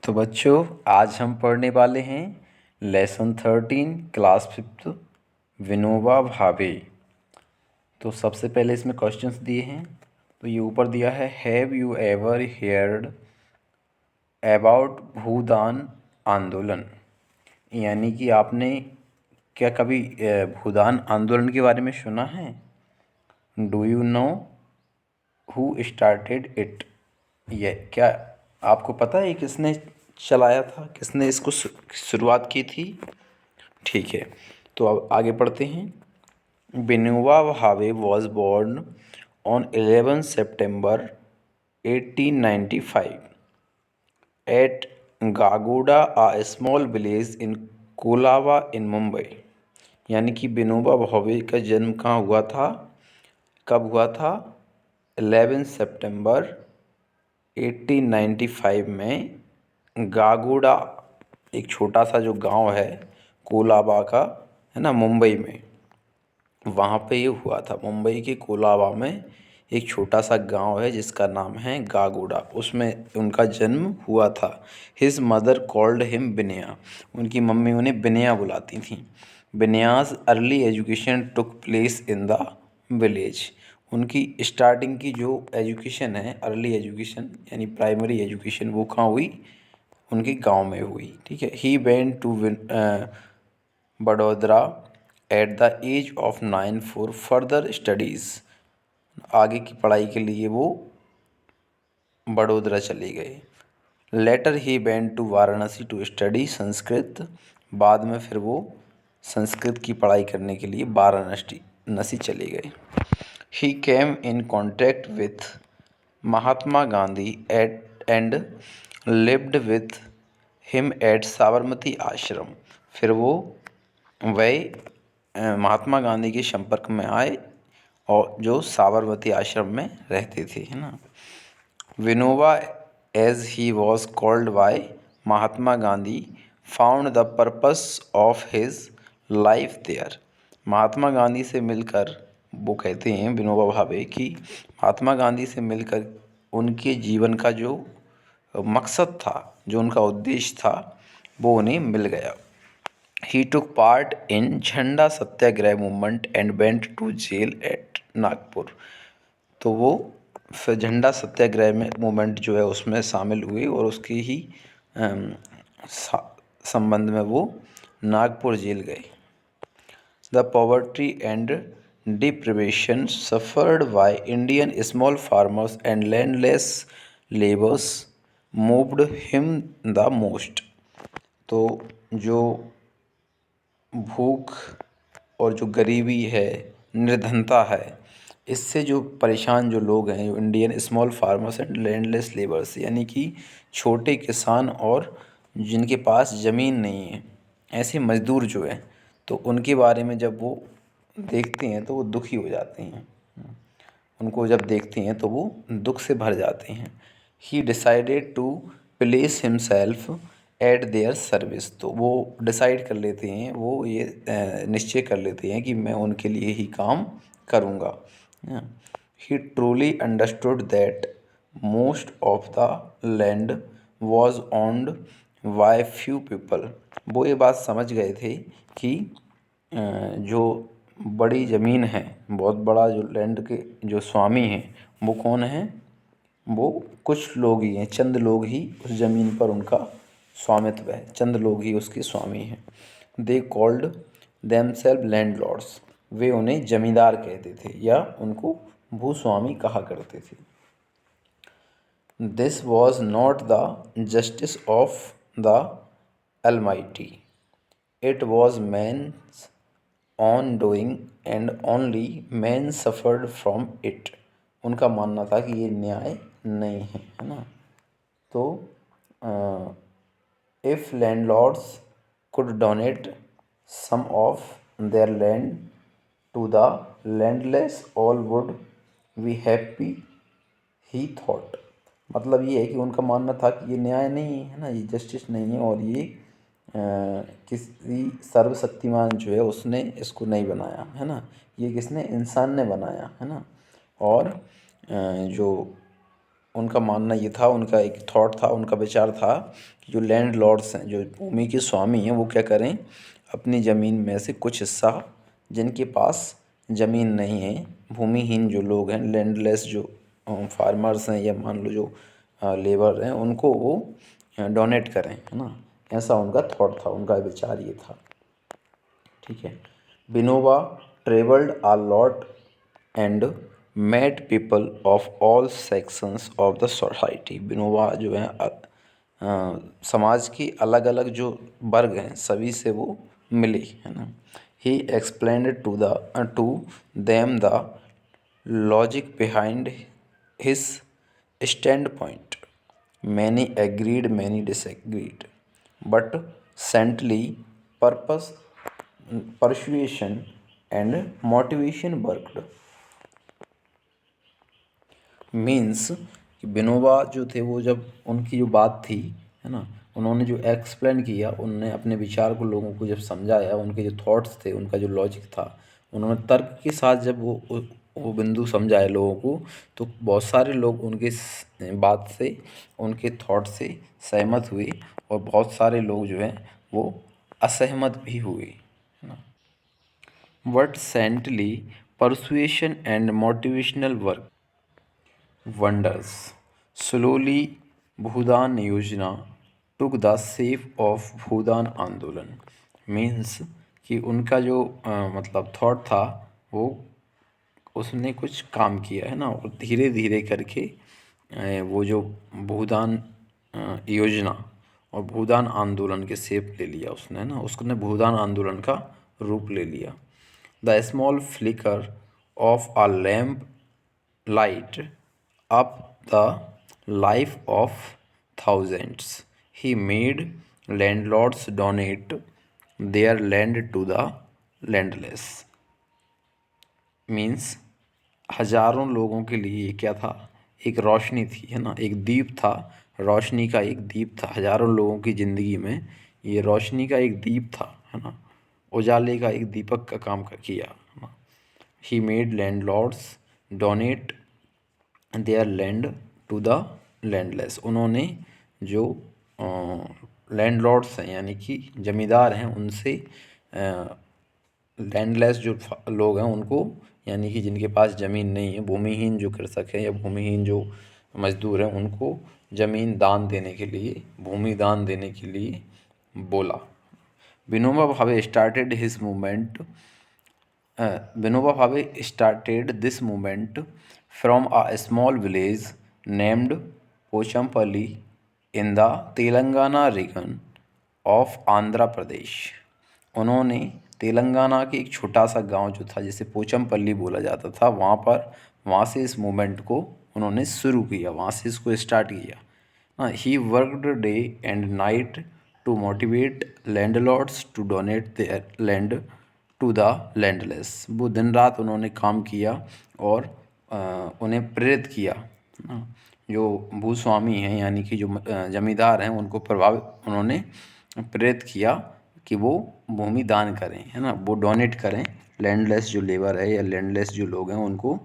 तो बच्चों, आज हम पढ़ने वाले हैं लेसन 13 क्लास 5 विनोबा भावे। तो सबसे पहले इसमें क्वेश्चंस दिए हैं। तो ये ऊपर दिया है, have you ever heard about Bhoodan Andolan. यानी कि आपने क्या कभी भूदान आंदोलन के बारे में सुना है? Do you know who started it? ये क्या आपको पता है किसने चलाया था, किसने इसको शुरुआत की थी? ठीक है, तो अब आगे पढ़ते हैं। Vinoba Bhave was born on 11 September 1895 at Gagoda, a small village in Kolaba in Mumbai. यानी कि विनोबा भावे का जन्म कहाँ हुआ था, कब हुआ था? 11 सितंबर 1895 में गागोडा, एक छोटा सा जो गांव है कोलाबा का, है ना, मुंबई में, वहाँ पे ये हुआ था। मुंबई के कोलाबा में एक छोटा सा गांव है जिसका नाम है गागोडा, उसमें उनका जन्म हुआ था। His mother called him Binya. उनकी मम्मी उन्हें बिनया बुलाती थी। Binya's early education took place in the village. उनकी स्टार्टिंग की जो एजुकेशन है, अर्ली एजुकेशन यानी प्राइमरी एजुकेशन, वो कहाँ हुई? उनके गांव में हुई। ठीक है। He went to Vadodara at the age of 9 for further studies. आगे की पढ़ाई के लिए वो बड़ोदरा चले गए। Later he went to Varanasi to study Sanskrit. बाद में फिर वो संस्कृत की पढ़ाई करने के लिए वाराणसी चले गए। He came in contact with Mahatma Gandhi and lived with him at Sabarmati ashram. फिर वो वह महात्मा गांधी के संपर्क में आए और जो साबरमती आश्रम में रहते थे, है ना। Vinoba, as he was called by Mahatma Gandhi, found the purpose of his life there. Mahatma Gandhi से मिलकर वो कहते हैं, विनोबा भावे, कि महात्मा गांधी से मिलकर उनके जीवन का जो मकसद था, जो उनका उद्देश्य था, वो उन्हें मिल गया। He took part in Jhanda Satyagraha movement and went to jail at Nagpur. तो वो फिर झंडा सत्याग्रह में मूवमेंट जो है उसमें शामिल हुए और उसके ही संबंध में वो नागपुर जेल गए। The poverty and deprivation suffered by Indian small farmers and landless laborers moved him the most। तो जो भूख और जो गरीबी है, निर्धनता है, इससे जो परेशान जो लोग हैं, जो Indian small farmers and landless labours, यानी कि छोटे किसान और जिनके पास ज़मीन नहीं है, ऐसे मज़दूर जो हैं, तो उनके बारे में जब वो देखते हैं तो वो दुखी हो जाते हैं। उनको जब देखते हैं तो वो दुख से भर जाते हैं। He decided to place himself at their service. तो वो डिसाइड कर लेते हैं, वो ये निश्चय कर लेते हैं कि मैं उनके लिए ही काम करूँगा। He truly understood that most of the land was owned by few people. वो ये बात समझ गए थे कि जो बड़ी ज़मीन है, बहुत बड़ा जो लैंड के जो स्वामी हैं, वो कौन हैं? वो कुछ लोग ही हैं, चंद लोग ही उस ज़मीन पर उनका स्वामित्व है, चंद लोग ही उसके स्वामी हैं। They called themselves landlords. वे उन्हें जमींदार कहते थे या उनको भूस्वामी कहा करते थे। This was not the justice of the Almighty, it was man's own doing and only man suffered from it. उनका मानना था कि ये न्याय नहीं है ना। तो if landlords could donate some of their land to the landless all would be happy, he thought. मतलब ये है कि उनका मानना था कि ये न्याय नहीं है ना, ये जस्टिस नहीं है, और ये किसी सर्वशक्तिमान जो है उसने इसको नहीं बनाया है ना, ये किसने? इंसान ने बनाया है ना। और जो उनका मानना ये था, उनका एक थॉट था, उनका विचार था कि जो लैंड लॉर्ड्स हैं, जो भूमि के स्वामी हैं, वो क्या करें, अपनी ज़मीन में से कुछ हिस्सा, जिनके पास ज़मीन नहीं है, भूमिहीन जो लोग हैं, लैंडलेस जो फार्मर्स हैं, या मान लो जो लेबर हैं, उनको वो डोनेट करें, है ना। ऐसा उनका थॉट था, उनका विचार ये था। ठीक है। Vinoba travelled a lot and met people of all sections of the society। Vinoba जो है समाज की अलग अलग जो वर्ग हैं, सभी से वो मिले, है ना। He explained to them the logic behind his standpoint. Many agreed, many disagreed, but saintly purpose, persuasion and motivation worked। Means कि विनोबा जो थे, वो जब उनकी जो बात थी, है ना, उन्होंने जो एक्सप्लेन किया, उन्होंने अपने विचार को लोगों को जब समझाया, उनके जो थॉट्स थे, उनका जो लॉजिक था, उन्होंने तर्क के साथ जब वो बिंदु समझाए लोगों को, तो बहुत सारे लोग उनके बात से, उनके थॉट से सहमत हुए, और बहुत सारे लोग जो हैं वो असहमत भी हुए, है ना। What saintly persuasion and motivational work wonders। Slowly भूदान योजना took the shape of भूदान आंदोलन। मीन्स कि उनका जो मतलब थॉट था, वो उसने कुछ काम किया, है ना, और धीरे धीरे करके वो जो भूदान योजना और भूदान आंदोलन के शेप ले लिया उसने, है ना, उसने भूदान आंदोलन का रूप ले लिया। The small flicker of a lamp light up the life of thousands। He made landlords donate their land to the landless। Means हजारों लोगों के लिए ये क्या था, एक रोशनी थी, है ना, एक दीप था, रोशनी का एक दीप था। हजारों लोगों की ज़िंदगी में ये रोशनी का एक दीप था, है ना, उजाले का एक दीपक का काम किया, है ना। He made landlords donate their land to the landless. उन्होंने जो लैंडलॉर्ड्स हैं, यानी कि ज़मींदार हैं, उनसे लैंडलेस जो लोग हैं उनको, यानी कि जिनके पास ज़मीन नहीं है, भूमिहीन जो कृषक हैं या भूमिहीन जो मजदूर हैं, उनको ज़मीन दान देने के लिए, भूमि दान देने के लिए बोला। Vinoba Bhave started his movement Vinoba Bhave started this movement from a small village named Pochampalli in the Telangana region of Andhra Pradesh. उन्होंने तेलंगाना के एक छोटा सा गांव जो था, जिसे पोचमपल्ली बोला जाता था, वहाँ से इस मूवमेंट को उन्होंने शुरू किया, वहाँ से इसको स्टार्ट किया। He worked day and night to motivate landlords to donate their land to the landless. वो दिन रात उन्होंने काम किया और उन्हें प्रेरित किया, जो भूस्वामी हैं, यानी कि जो जमींदार हैं, उनको उन्होंने प्रेरित किया कि वो भूमि दान करें, है ना, वो डोनेट करें, लैंडलेस जो लेबर है या लैंडलेस जो लोग हैं उनको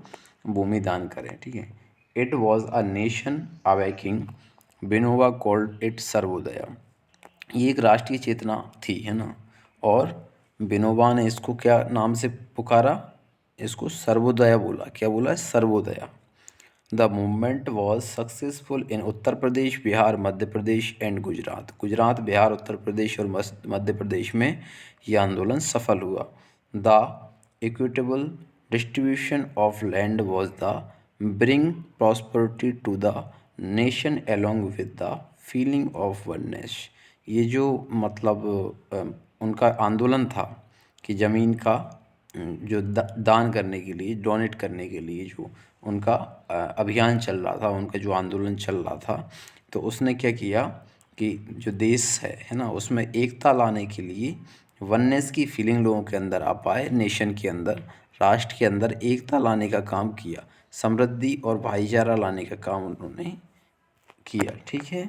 भूमि दान करें। ठीक है। It was a nation awaking, Vinoba called it Sarvodaya. ये एक राष्ट्रीय चेतना थी, है ना, और विनोबा ने इसको क्या नाम से पुकारा, इसको सर्वोदय बोला। क्या बोला? Sarvodaya. The movement was successful in Uttar Pradesh, Bihar, Madhya Pradesh and Gujarat. Gujarat, Bihar, Uttar Pradesh और मध्य प्रदेश में यह आंदोलन सफल हुआ। The equitable distribution of land was the bring prosperity to the nation along with the feeling of oneness. ये जो मतलब उनका आंदोलन था कि ज़मीन का जो दान करने के लिए, डोनेट करने के लिए जो उनका अभियान चल रहा था, उनका जो आंदोलन चल रहा था, तो उसने क्या किया कि जो देश है ना, उसमें एकता लाने के लिए, वननेस की फीलिंग लोगों के अंदर आ पाए, नेशन के अंदर, राष्ट्र के अंदर एकता लाने का काम किया, समृद्धि और भाईचारा लाने का काम उन्होंने किया। ठीक है,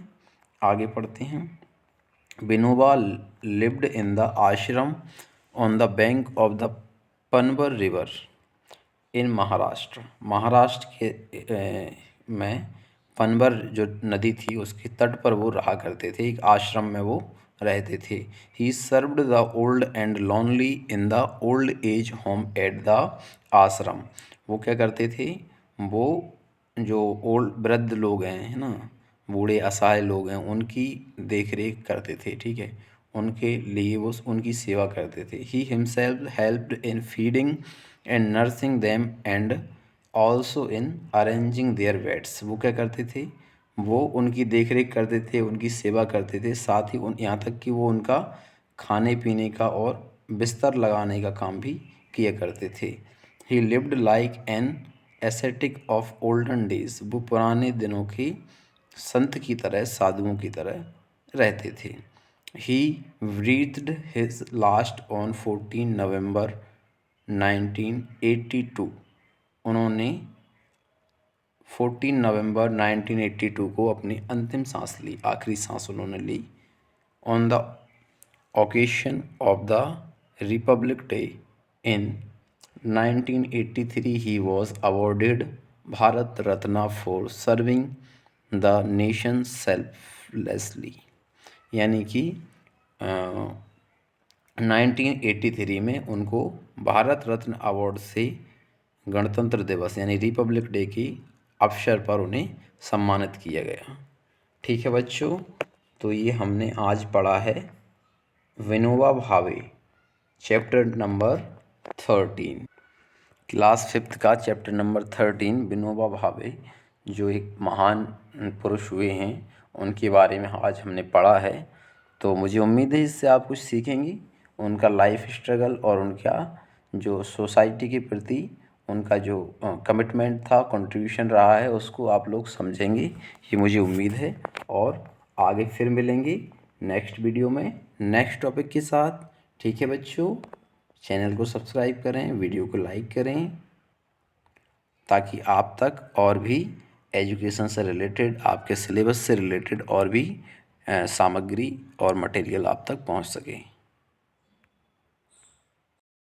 आगे पढ़ते हैं। Vinoba lived in the ashram on the bank of the Panbar river in Maharashtra. Maharashtra के में पनबर जो नदी थी उसके तट पर वो रहा करते थे, एक आश्रम में वो रहते थे। ही served the old and lonely in the old age home at the आश्रम। वो क्या करते थे, वो जो ओल्ड वृद्ध लोग हैं, है ना, बूढ़े असहाय लोग हैं, उनकी देख रेख करते थे, ठीक है, उनके लिए वो उनकी सेवा करते थे। He himself helped in feeding and nursing them and also in arranging their beds. वो क्या करते थे, वो उनकी देख रेख करते थे, उनकी सेवा करते थे, साथ ही उन यहाँ तक कि वो उनका खाने पीने का और बिस्तर लगाने का काम भी किया करते थे। He lived like an ascetic of olden days. वो पुराने दिनों के संत की तरह, साधुओं की तरह रहते थे। ही ब्रीथ्ड हिज लास्ट ऑन 14 नवंबर 1982। उन्होंने 14 नवंबर 1982 को अपनी अंतिम सांस ली, आखिरी सांस उन्होंने ली। On the occasion of the Republic Day in 1983 he was awarded Bharat Ratna for serving the nation selflessly। यानी कि 1983 में उनको भारत रत्न अवार्ड से गणतंत्र दिवस यानी रिपब्लिक डे की अवसर पर उन्हें सम्मानित किया गया। ठीक है बच्चों, तो ये हमने आज पढ़ा है Vinoba Bhave, chapter number 13, class 5th का चैप्टर नंबर 13 विनोबा भावे, जो एक महान पुरुष हुए हैं, उनके बारे में आज हमने पढ़ा है। तो मुझे उम्मीद है इससे आप कुछ सीखेंगी, उनका लाइफ स्ट्रगल और उनका जो सोसाइटी के प्रति उनका जो कमिटमेंट था, कंट्रीब्यूशन रहा है, उसको आप लोग समझेंगे, ये मुझे उम्मीद है। और आगे फिर मिलेंगे नेक्स्ट वीडियो में नेक्स्ट टॉपिक के साथ। ठीक है बच्चों, चैनल को सब्सक्राइब करें, वीडियो को लाइक करें, ताकि आप तक और भी एजुकेशन से रिलेटेड, आपके सिलेबस से रिलेटेड और भी सामग्री और मटेरियल आप तक पहुंच सके।